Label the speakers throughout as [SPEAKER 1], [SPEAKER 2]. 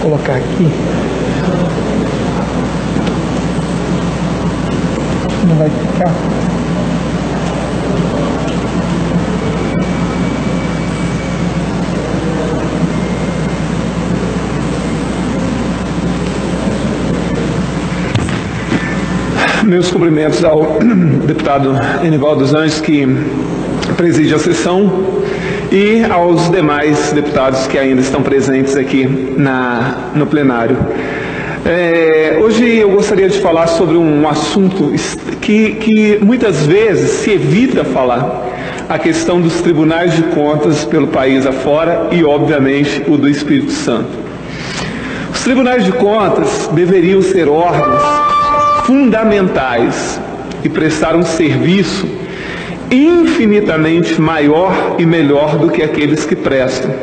[SPEAKER 1] colocar aqui. Não vai ficar. Meus cumprimentos ao deputado Enivaldo dos Anjos, que preside a sessão, e aos demais deputados que ainda estão presentes aqui no plenário. Hoje eu gostaria de falar sobre um assunto que muitas vezes se evita falar, a questão dos tribunais de contas pelo país afora e, obviamente, o do Espírito Santo. Os tribunais de contas deveriam ser órgãos fundamentais e prestar um serviço infinitamente maior e melhor do que aqueles que prestam.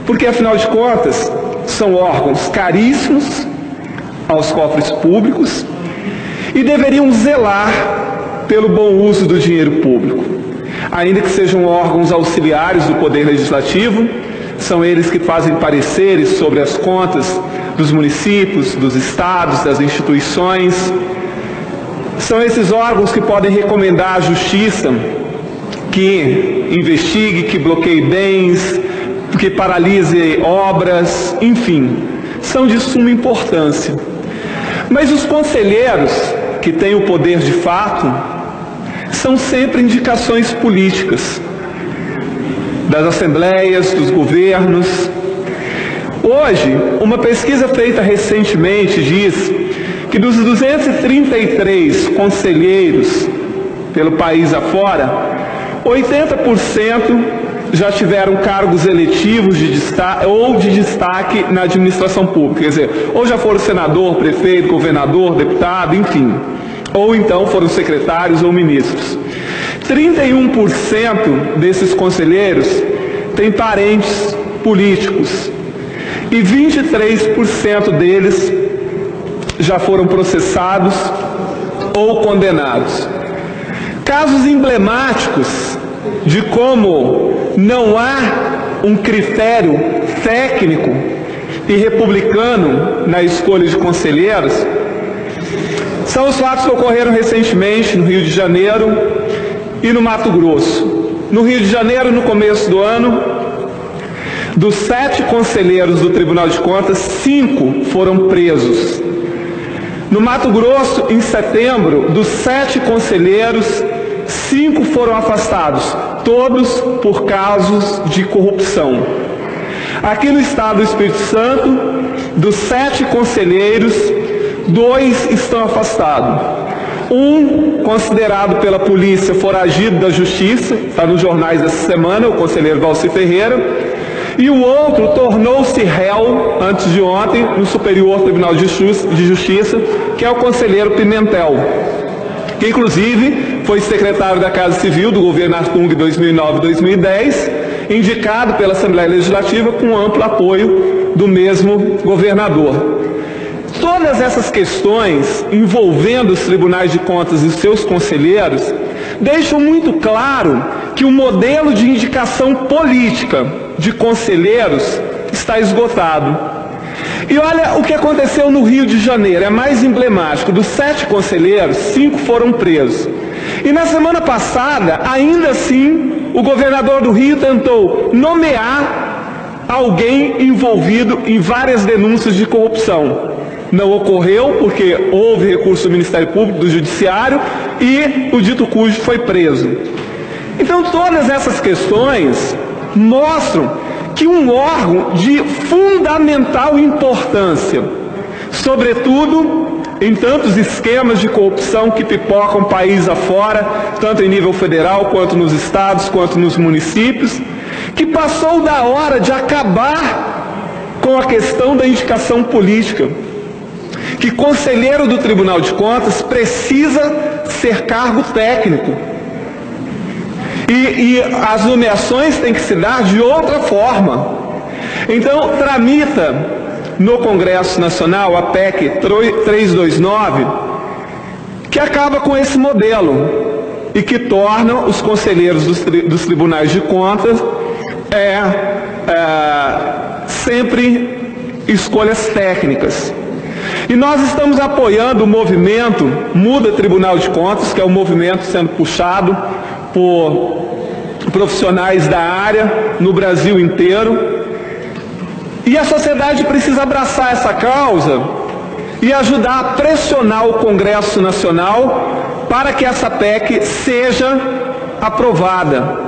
[SPEAKER 1] Porque, afinal de contas, são órgãos caríssimos aos cofres públicos e deveriam zelar pelo bom uso do dinheiro público. Ainda que sejam órgãos auxiliares do Poder Legislativo, são eles que fazem pareceres sobre as contas dos municípios, dos estados, das instituições. São esses órgãos que podem recomendar à Justiça que investigue, que bloqueie bens, que paralise obras, enfim, são de suma importância. Mas os conselheiros, que têm o poder de fato, são sempre indicações políticas das assembleias, dos governos. Hoje, uma pesquisa feita recentemente diz que dos 233 conselheiros pelo país afora, 80% já tiveram cargos eletivos de destaque na administração pública, quer dizer, ou já foram senador, prefeito, governador, deputado, enfim, ou então foram secretários ou ministros. 31% desses conselheiros têm parentes políticos e 23% deles já foram processados ou condenados. Casos emblemáticos de como não há um critério técnico e republicano na escolha de conselheiros são os fatos que ocorreram recentemente no Rio de Janeiro e no Mato Grosso. No Rio de Janeiro, no começo do ano, dos 7 conselheiros do Tribunal de Contas, 5 foram presos. No Mato Grosso, em setembro, dos 7 conselheiros, 5 foram afastados, todos por casos de corrupção. Aqui no estado do Espírito Santo, dos 7 conselheiros, 2 estão afastados. Um, considerado pela polícia foragido da justiça, está nos jornais dessa semana, o conselheiro Valci Ferreira, e o outro tornou-se réu, antes de ontem, no Superior Tribunal de Justiça, que é o conselheiro Pimentel, que inclusive foi secretário da Casa Civil do governo Artung 2009-2010, indicado pela Assembleia Legislativa com amplo apoio do mesmo governador. Todas essas questões envolvendo os tribunais de contas e os seus conselheiros deixam muito claro que o modelo de indicação política de conselheiros está esgotado. E olha o que aconteceu no Rio de Janeiro, é mais emblemático. Dos 7 conselheiros, 5 foram presos. E na semana passada, ainda assim, o governador do Rio tentou nomear alguém envolvido em várias denúncias de corrupção. Não ocorreu porque houve recurso do Ministério Público, do Judiciário, e o dito cujo foi preso. Então todas essas questões mostram que um órgão de fundamental importância, sobretudo em tantos esquemas de corrupção que pipocam país afora, tanto em nível federal, quanto nos estados, quanto nos municípios, que passou da hora de acabar com a questão da indicação política, que conselheiro do Tribunal de Contas precisa ser cargo técnico. E as nomeações têm que se dar de outra forma. Então, tramita no Congresso Nacional a PEC 329, que acaba com esse modelo e que torna os conselheiros dos tribunais de contas sempre escolhas técnicas. E nós estamos apoiando o movimento Muda Tribunal de Contas, que é um movimento sendo puxado por profissionais da área no Brasil inteiro. E a sociedade precisa abraçar essa causa e ajudar a pressionar o Congresso Nacional para que essa PEC seja aprovada.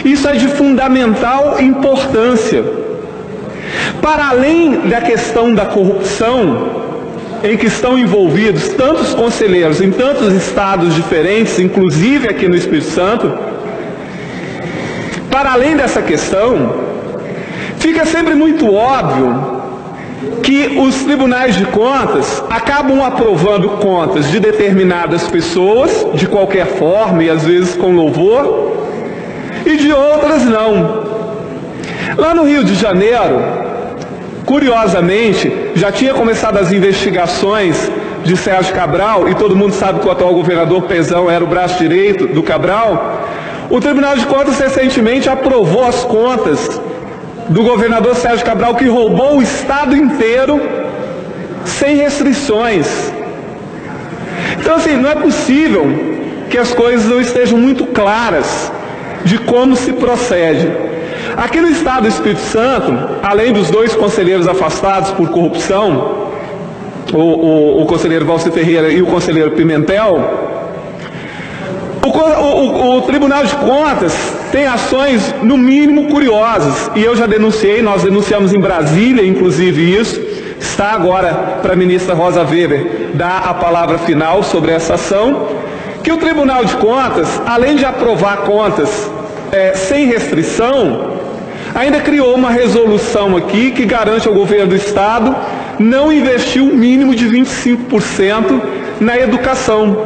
[SPEAKER 1] Isso é de fundamental importância. Para além da questão da corrupção, em que estão envolvidos tantos conselheiros em tantos estados diferentes, inclusive aqui no Espírito Santo, para além dessa questão, fica sempre muito óbvio que os tribunais de contas acabam aprovando contas de determinadas pessoas, de qualquer forma e às vezes com louvor, e de outras não. Lá no Rio de Janeiro, curiosamente, já tinha começado as investigações de Sérgio Cabral, e todo mundo sabe que o atual governador Pezão era o braço direito do Cabral. O Tribunal de Contas recentemente aprovou as contas do governador Sérgio Cabral, que roubou o estado inteiro sem restrições. Então, assim, não é possível que as coisas não estejam muito claras de como se procede. Aqui no estado do Espírito Santo, além dos 2 conselheiros afastados por corrupção, o conselheiro Valci Ferreira e o conselheiro Pimentel, o Tribunal de Contas tem ações, no mínimo, curiosas. E eu já denunciei, nós denunciamos em Brasília, inclusive isso. Está agora para a ministra Rosa Weber dar a palavra final sobre essa ação. Que o Tribunal de Contas, além de aprovar contas sem restrição, ainda criou uma resolução aqui que garante ao governo do Estado não investir um mínimo de 25% na educação,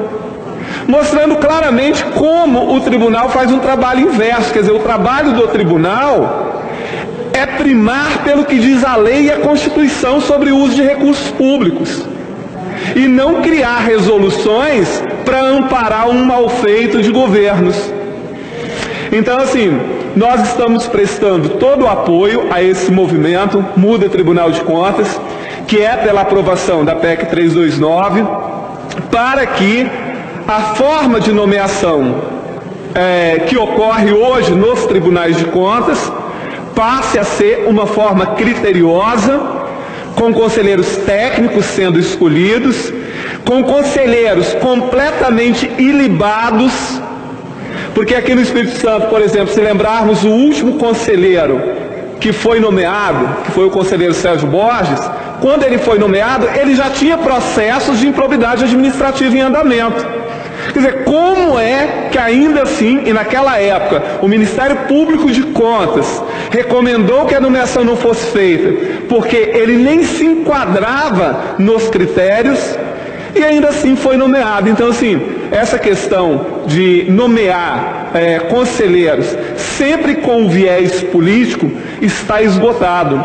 [SPEAKER 1] mostrando claramente como o tribunal faz um trabalho inverso. Quer dizer, o trabalho do tribunal é primar pelo que diz a lei e a Constituição sobre o uso de recursos públicos, e não criar resoluções para amparar um mal feito de governos. Então, assim, nós estamos prestando todo o apoio a esse movimento Muda Tribunal de Contas, que é pela aprovação da PEC 329, para que a forma de nomeação que ocorre hoje nos tribunais de contas passe a ser uma forma criteriosa, com conselheiros técnicos sendo escolhidos, com conselheiros completamente ilibados, porque aqui no Espírito Santo, por exemplo, se lembrarmos o último conselheiro que foi nomeado, que foi o conselheiro Sérgio Borges, quando ele foi nomeado, ele já tinha processos de improbidade administrativa em andamento. Quer dizer, como é que ainda assim, e naquela época, o Ministério Público de Contas recomendou que a nomeação não fosse feita, porque ele nem se enquadrava nos critérios, e ainda assim foi nomeado. Então, assim, essa questão de nomear conselheiros sempre com viés político está esgotado.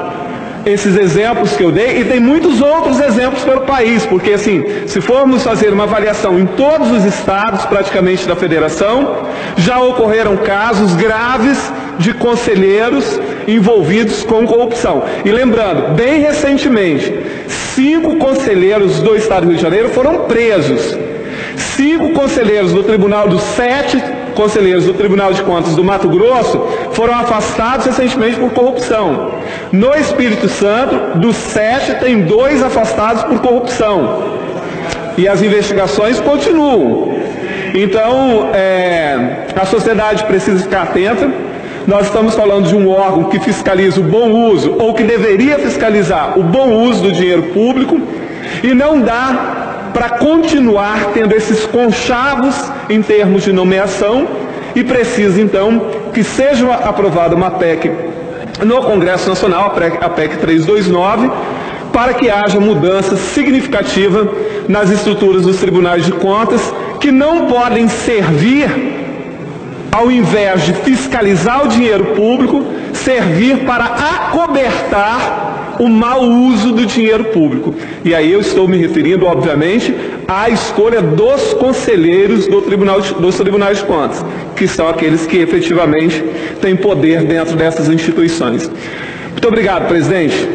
[SPEAKER 1] Esses exemplos que eu dei, e tem muitos outros exemplos pelo país, porque assim, se formos fazer uma avaliação em todos os estados praticamente da federação, já ocorreram casos graves de conselheiros envolvidos com corrupção. E lembrando, bem recentemente, 5 conselheiros do estado do Rio de Janeiro foram presos. 5 conselheiros do Tribunal, dos 7 conselheiros do Tribunal de Contas do Mato Grosso foram afastados recentemente por corrupção. No Espírito Santo, dos 7, tem 2 afastados por corrupção. E as investigações continuam. Então, a sociedade precisa ficar atenta. Nós estamos falando de um órgão que fiscaliza o bom uso, ou que deveria fiscalizar o bom uso do dinheiro público, e não dá para continuar tendo esses conchavos em termos de nomeação, e precisa então que seja aprovada uma PEC no Congresso Nacional, a PEC 329, para que haja mudança significativa nas estruturas dos tribunais de contas, que não podem servir, ao invés de fiscalizar o dinheiro público, servir para acobertar o mau uso do dinheiro público. E aí eu estou me referindo, obviamente, à escolha dos conselheiros dos tribunais de contas, que são aqueles que efetivamente têm poder dentro dessas instituições. Muito obrigado, presidente.